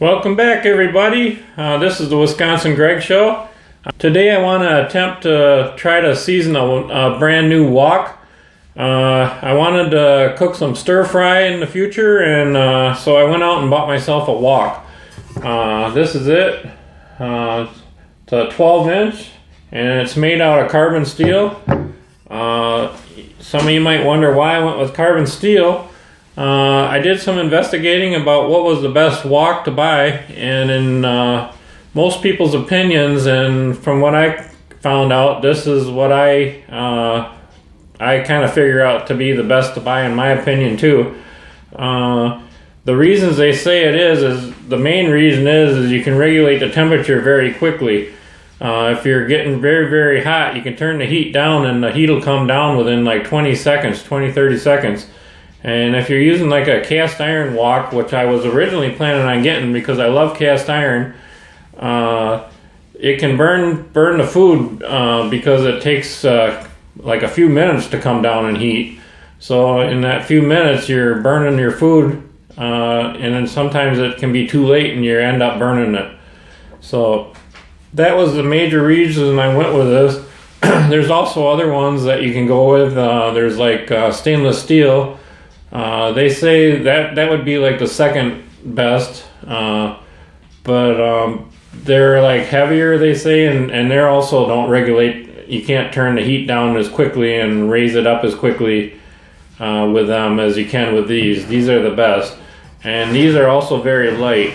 Welcome back, everybody. This is the Wisconsin Greg Show. Today I want to attempt to try to season a brand new wok. I wanted to cook some stir fry in the future, and so I went out and bought myself a wok. This is it. It's a 12-inch, and it's made out of carbon steel. Some of you might wonder why I went with carbon steel. I did some investigating about what was the best wok to buy, and in most people's opinions, and from what I found out, this is what I kind of figure out to be the best to buy in my opinion too. The reasons they say it is the main reason is you can regulate the temperature very quickly. If you're getting very, very hot, you can turn the heat down and the heat will come down within like 20 seconds, 30 seconds. And if you're using like a cast iron wok, which I was originally planning on getting because I love cast iron, it can burn the food because it takes like a few minutes to come down in heat. So in that few minutes, you're burning your food, and then sometimes it can be too late and you end up burning it. So that was the major reason I went with this. There's also other ones that you can go with. There's like stainless steel. They say that would be like the second best, but they're like heavier, they say, and they're also don't regulate. You can't turn the heat down as quickly and raise it up as quickly with them as you can with these. These are the best, and these are also very light.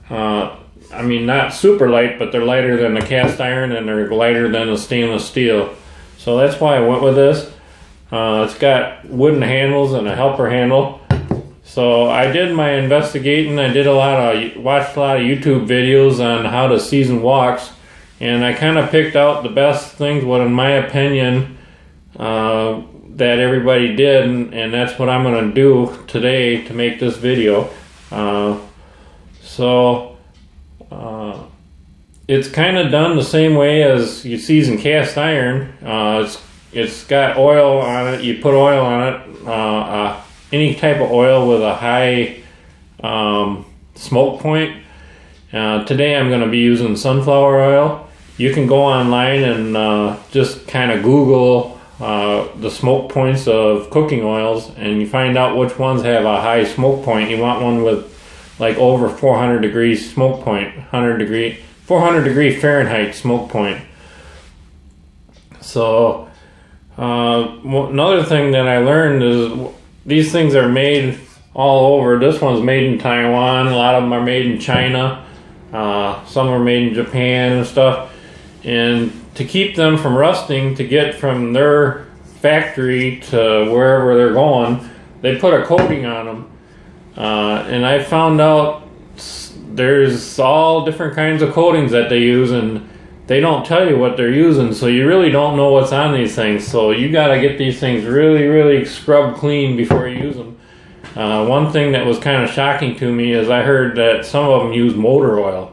I mean, not super light, but they're lighter than the cast iron and they're lighter than the stainless steel. So that's why I went with this. It's got wooden handles and a helper handle. So I did my investigating. I did watched a lot of YouTube videos on how to season woks, and I kind of picked out the best things, what in my opinion, that everybody did, and that's what I'm going to do today to make this video. It's kind of done the same way as you season cast iron. It's got oil on it. You put oil on it, any type of oil with a high smoke point. Today I'm going to be using sunflower oil. You can go online and just kind of Google the smoke points of cooking oils, and you find out which ones have a high smoke point. You want one with like over 400 degrees smoke point, 400 degree Fahrenheit smoke point. So another thing that I learned is these things are made all over. This one's made in Taiwan. A lot of them are made in China. Some are made in Japan and stuff. And to keep them from rusting, to get from their factory to wherever they're going, they put a coating on them. And I found out there's all different kinds of coatings that they use, and they don't tell you what they're using, so you really don't know what's on these things. So you got to get these things really, really scrubbed clean before you use them. One thing that was kind of shocking to me is I heard that some of them use motor oil.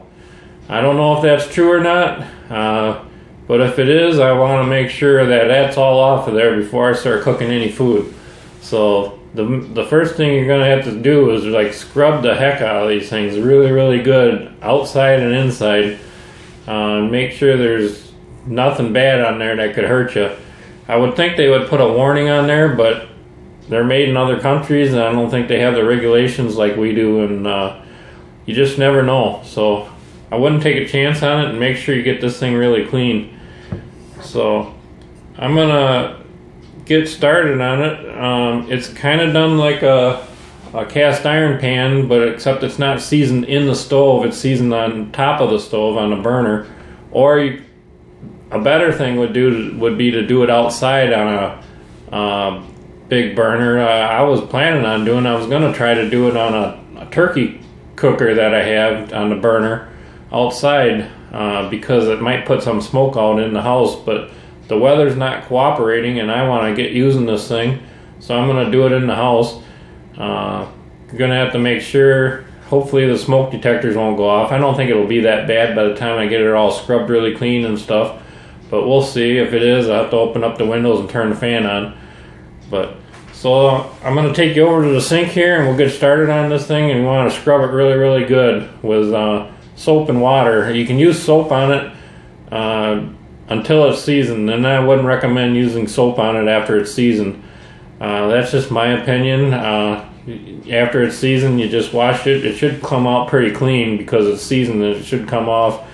I don't know if that's true or not, but if it is, I want to make sure that that's all off of there before I start cooking any food. So the first thing you're going to have to do is like scrub the heck out of these things really, really good, outside and inside. Make sure there's nothing bad on there that could hurt you. I would think they would put a warning on there, but they're made in other countries, and I don't think they have the regulations like we do, and you just never know. So I wouldn't take a chance on it, and make sure you get this thing really clean. So I'm going to get started on it. It's kind of done like a cast iron pan, but except it's not seasoned in the stove, it's seasoned on top of the stove on a burner. Or a better thing would be to do it outside on a big burner. I was planning on I was going to try to do it on a turkey cooker that I have on the burner outside, because it might put some smoke out in the house, but the weather's not cooperating and I want to get using this thing, so I'm going to do it in the house. You're going to have to make sure, hopefully the smoke detectors won't go off. I don't think it'll be that bad by the time I get it all scrubbed really clean and stuff, but we'll see. If it is, I'll have to open up the windows and turn the fan on. But So I'm going to take you over to the sink here and we'll get started on this thing, and we want to scrub it really, really good with soap and water. You can use soap on it until it's seasoned, and I wouldn't recommend using soap on it after it's seasoned. That's just my opinion. After it's seasoned, you just wash it. It should come out pretty clean because it's seasoned. It should come off,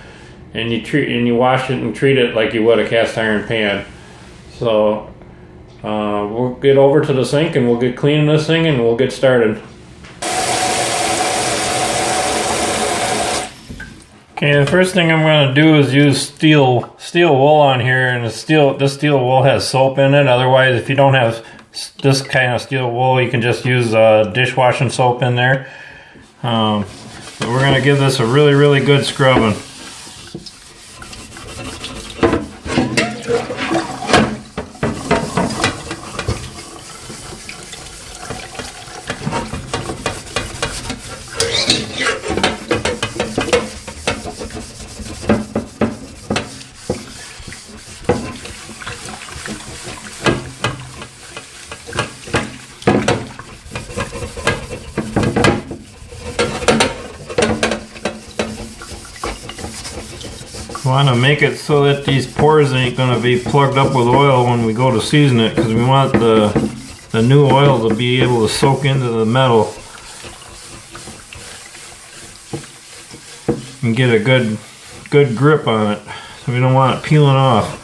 and you wash it and treat it like you would a cast iron pan. So we'll get over to the sink and we'll get cleaning this thing and we'll get started. Okay, the first thing I'm going to do is use steel wool on here, and this steel wool has soap in it. Otherwise, if you don't have this kind of steel wool, you can just use dishwashing soap in there. So we're going to give this a really, really good scrubbing. We want to make it so that these pores ain't going to be plugged up with oil when we go to season it, because we want the new oil to be able to soak into the metal and get a good grip on it, so we don't want it peeling off.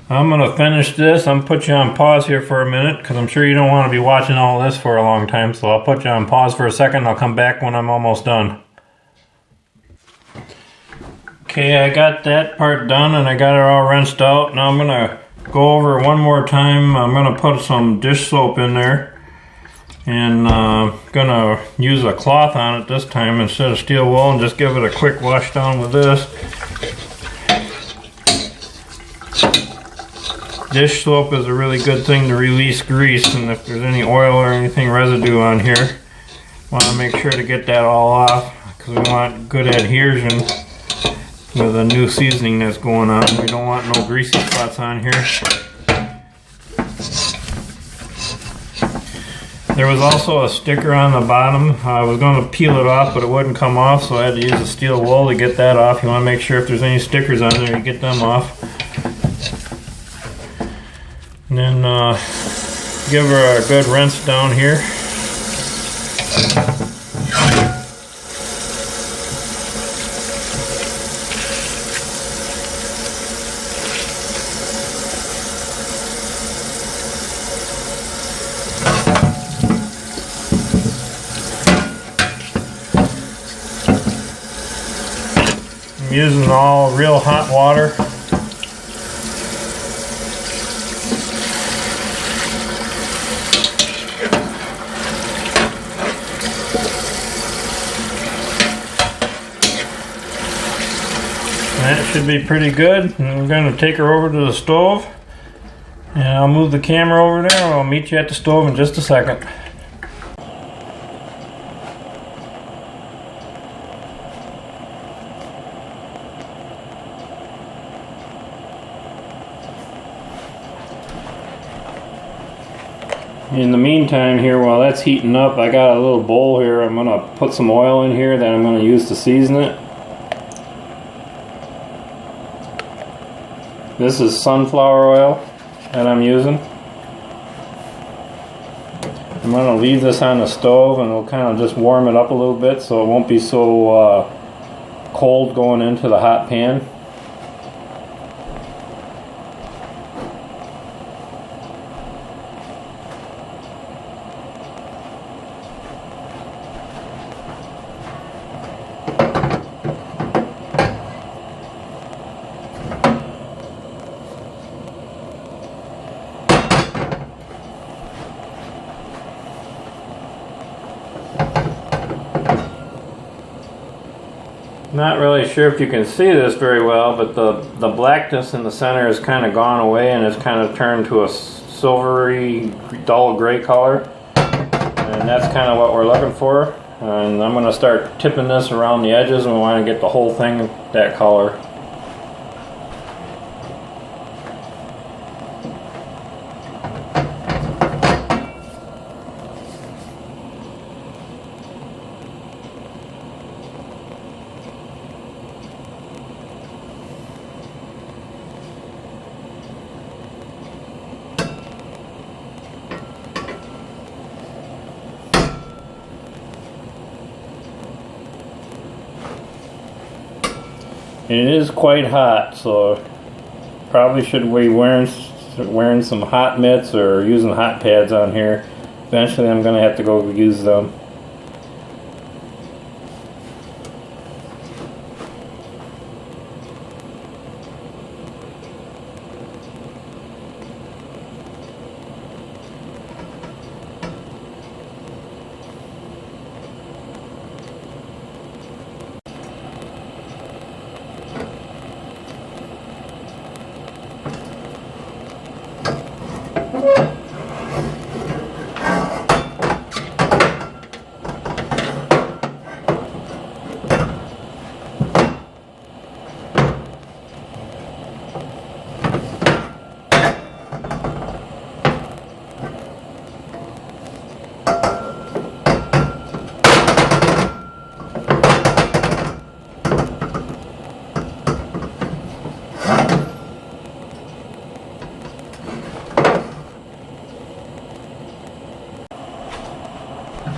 I'm going to finish this. I'm going to put you on pause here for a minute because I'm sure you don't want to be watching all this for a long time. So I'll put you on pause for a second. I'll come back when I'm almost done. Okay, I got that part done and I got it all rinsed out. Now I'm going to go over it one more time. I'm going to put some dish soap in there. And I'm going to use a cloth on it this time instead of steel wool, and just give it a quick wash down with this. Dish soap is a really good thing to release grease, and if there's any oil or anything residue on here, want to make sure to get that all off, because we want good adhesion with the new seasoning that's going on. We don't want no greasy spots on here. There was also a sticker on the bottom. I was going to peel it off, but it wouldn't come off, so I had to use a steel wool to get that off. You want to make sure if there's any stickers on there, you get them off. And then give her a good rinse down here. I'm using all real hot water. That should be pretty good. And we're going to take her over to the stove, and I'll move the camera over there and I'll meet you at the stove in just a second. In the meantime here, while that's heating up, I got a little bowl here. I'm going to put some oil in here that I'm going to use to season it. This is sunflower oil that I'm using. I'm going to leave this on the stove and we'll kind of just warm it up a little bit so it won't be so cold going into the hot pan. Not really sure if you can see this very well, but the blackness in the center has kind of gone away and it's kind of turned to a silvery, dull gray color. And that's kind of what we're looking for. And I'm going to start tipping this around the edges, and we want to get the whole thing that color. It is quite hot, so probably should be wearing some hot mitts or using hot pads on here. Eventually I'm going to have to go use them.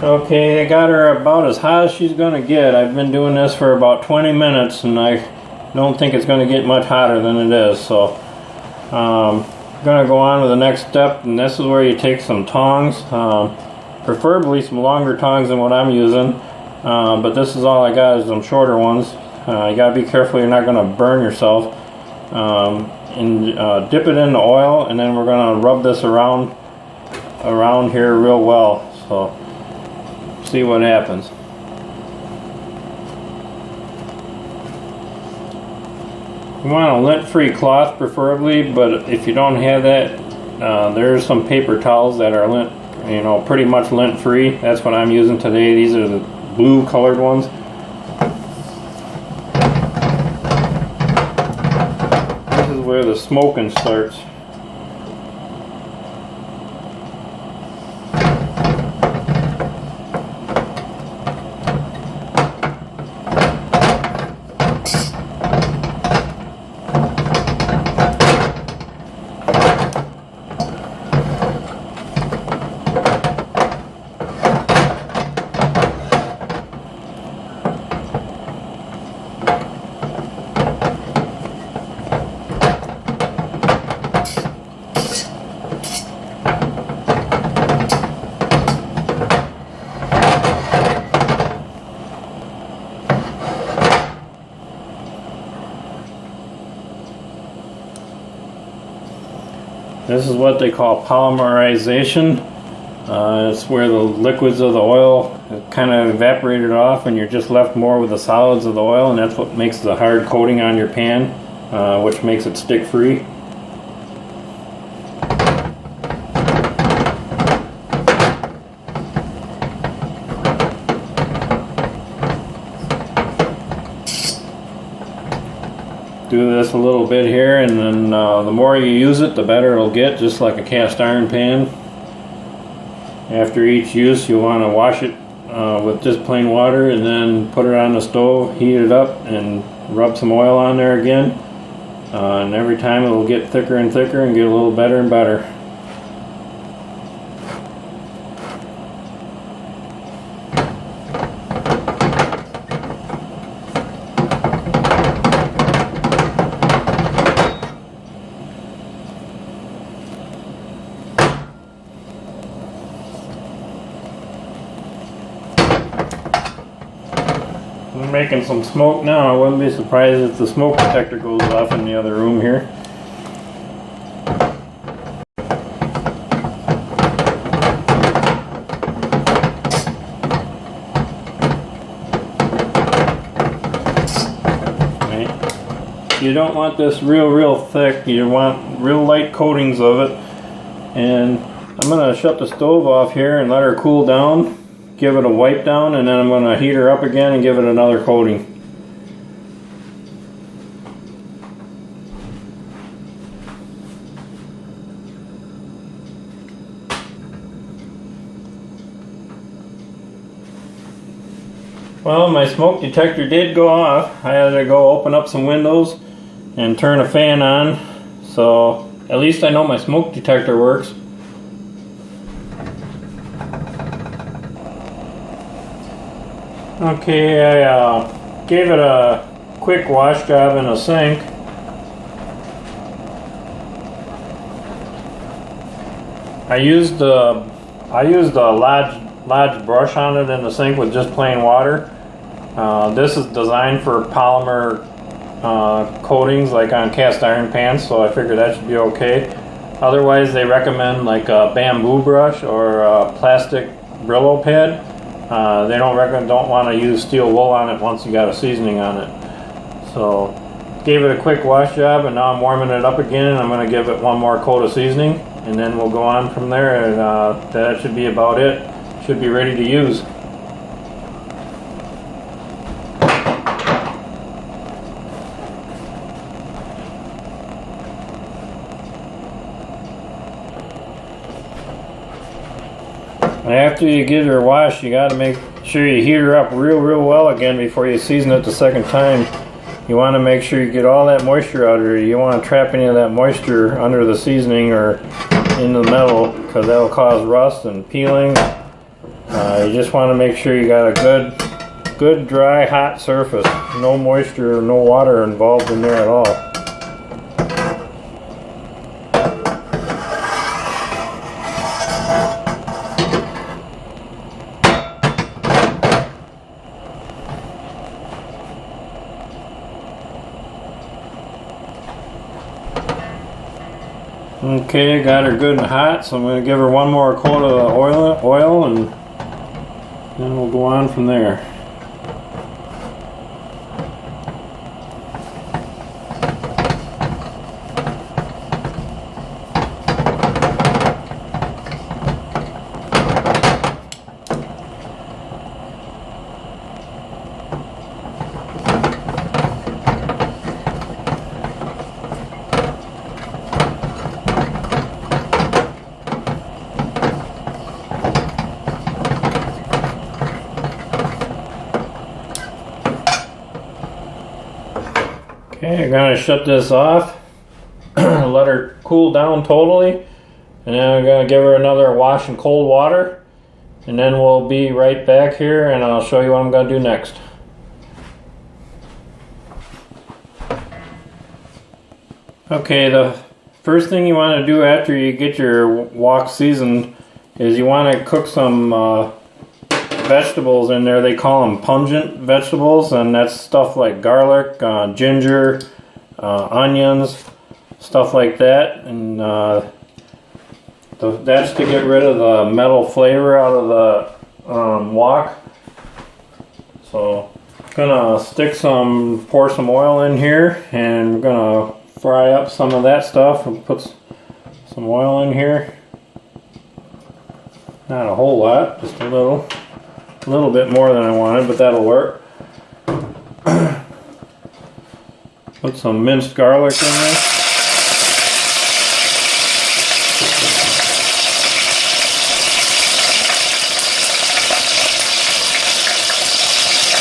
Okay, I got her about as hot as she's going to get. I've been doing this for about 20 minutes and I don't think it's going to get much hotter than it is. So I'm going to go on with the next step, and this is where you take some tongs, preferably some longer tongs than what I'm using, but this is all I got is some shorter ones. You got to be careful you're not going to burn yourself. And dip it in the oil, and then we're going to rub this around here real well. So see what happens. You want a lint-free cloth preferably, but if you don't have that, there's some paper towels that are lint, pretty much lint-free. That's what I'm using today. These are the blue colored ones. This is where the smoking starts. This is what they call polymerization. It's where the liquids of the oil kind of evaporated off and you're just left more with the solids of the oil, and that's what makes the hard coating on your pan, which makes it stick free. Do this a little bit here, and then the more you use it, the better it'll get, just like a cast iron pan. After each use, you want to wash it with just plain water, and then put it on the stove, heat it up, and rub some oil on there again. And every time it will get thicker and thicker and get a little better and better. I'm making some smoke now. I wouldn't be surprised if the smoke detector goes off in the other room here. Right. You don't want this real thick. You want real light coatings of it, and I'm going to shut the stove off here and let her cool down, give it a wipe down, and then I'm going to heat her up again and give it another coating. Well, my smoke detector did go off. I had to go open up some windows and turn a fan on, so at least I know my smoke detector works. Okay, I gave it a quick wash job in the sink. I used a large brush on it in the sink with just plain water. This is designed for polymer coatings like on cast iron pans, so I figured that should be okay. Otherwise, they recommend like a bamboo brush or a plastic Brillo pad. They don't want to use steel wool on it once you got a seasoning on it. So gave it a quick wash job, and now I'm warming it up again, and I'm going to give it one more coat of seasoning, and then we'll go on from there, and that should be about it. Should be ready to use. After you get her washed, you got to make sure you heat her up real well again before you season it the second time. You want to make sure you get all that moisture out of her. You don't want to trap any of that moisture under the seasoning or in the metal, because that will cause rust and peeling. You just want to make sure you got a good dry hot surface. No moisture or no water involved in there at all. Okay, got her good and hot, so I'm going to give her one more coat of oil and then we'll go on from there. Okay, I'm going to shut this off, let her cool down totally, and then I'm going to give her another wash in cold water, and then we'll be right back here and I'll show you what I'm going to do next. Okay, the first thing you want to do after you get your wok seasoned is you want to cook some vegetables in there. They call them pungent vegetables, and that's stuff like garlic, ginger, onions, stuff like that. And that's to get rid of the metal flavor out of the wok. So I'm gonna pour some oil in here, and we're gonna fry up some of that stuff and put some oil in here. Not a whole lot, just a little bit more than I wanted, but that'll work. Put some minced garlic in there.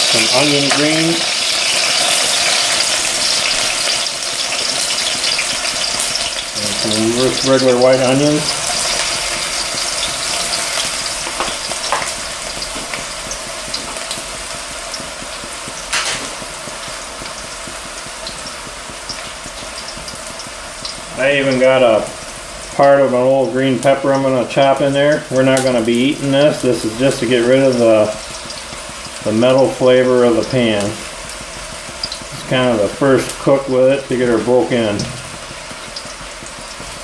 Some onion greens. And some regular white onions. I even got a part of an old green pepper I'm going to chop in there. We're not going to be eating this. This is just to get rid of the metal flavor of the pan. It's kind of the first cook with it to get her broke in.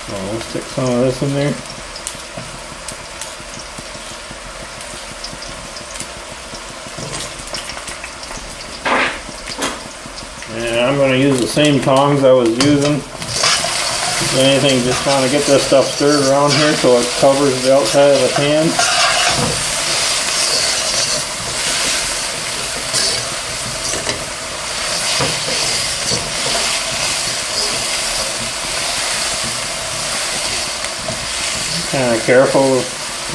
So we'll stick some of this in there. And I'm going to use the same tongs I was using Anything, just want to get this stuff stirred around here so it covers the outside of the pan. Kind of careful,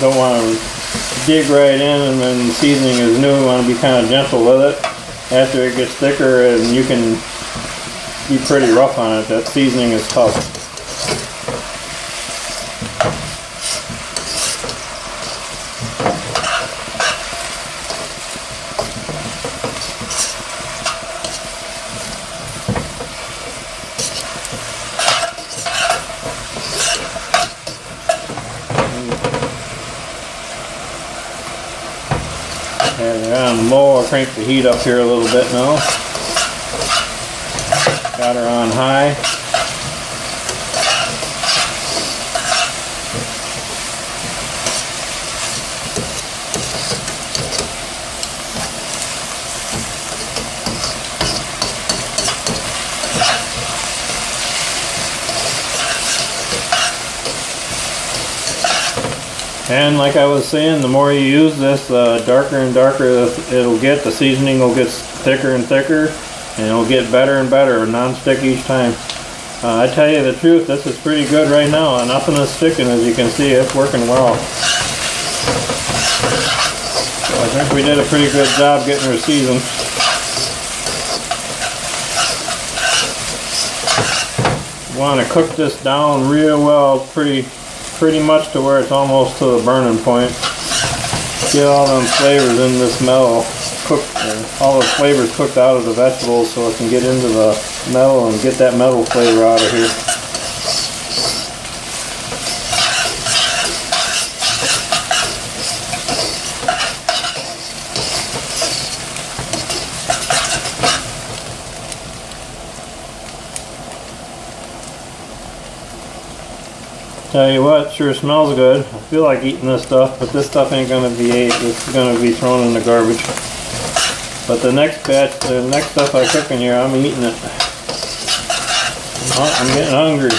don't want to dig right in, and then the seasoning is new, you want to be kind of gentle with it. After it gets thicker, and you can be pretty rough on it, that seasoning is tough. And on low, I'll crank the heat up here a little bit now. Got her on high. And like I was saying, the more you use this, darker and darker it'll get. The seasoning will get thicker and thicker, and it'll get better and better, non-stick each time. I tell you the truth, this is pretty good right now. Nothing is sticking, as you can see. It's working well. So I think we did a pretty good job getting her seasoned. You want to cook this down real well, pretty much to where it's almost to the burning point. Get all them flavors in this metal, all the flavors cooked out of the vegetables so it can get into the metal and get that metal flavor out of here. Tell you what, sure smells good. I feel like eating this stuff, but this stuff ain't gonna be ate. This is gonna be thrown in the garbage. But the next batch, the next stuff I cook in here, I'm eating it. Oh, I'm getting hungry.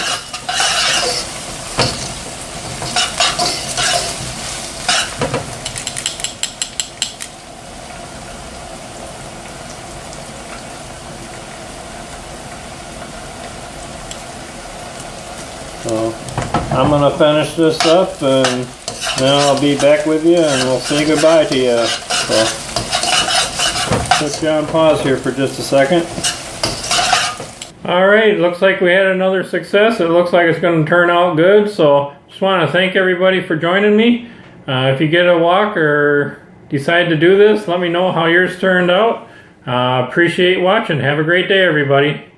So I'm gonna finish this up, and then I'll be back with you, and we'll say goodbye to you. So put you on pause here for just a second. Alright, looks like we had another success. It looks like it's going to turn out good, so just want to thank everybody for joining me. If you get a wok or decide to do this, let me know how yours turned out. Appreciate watching. Have a great day, everybody.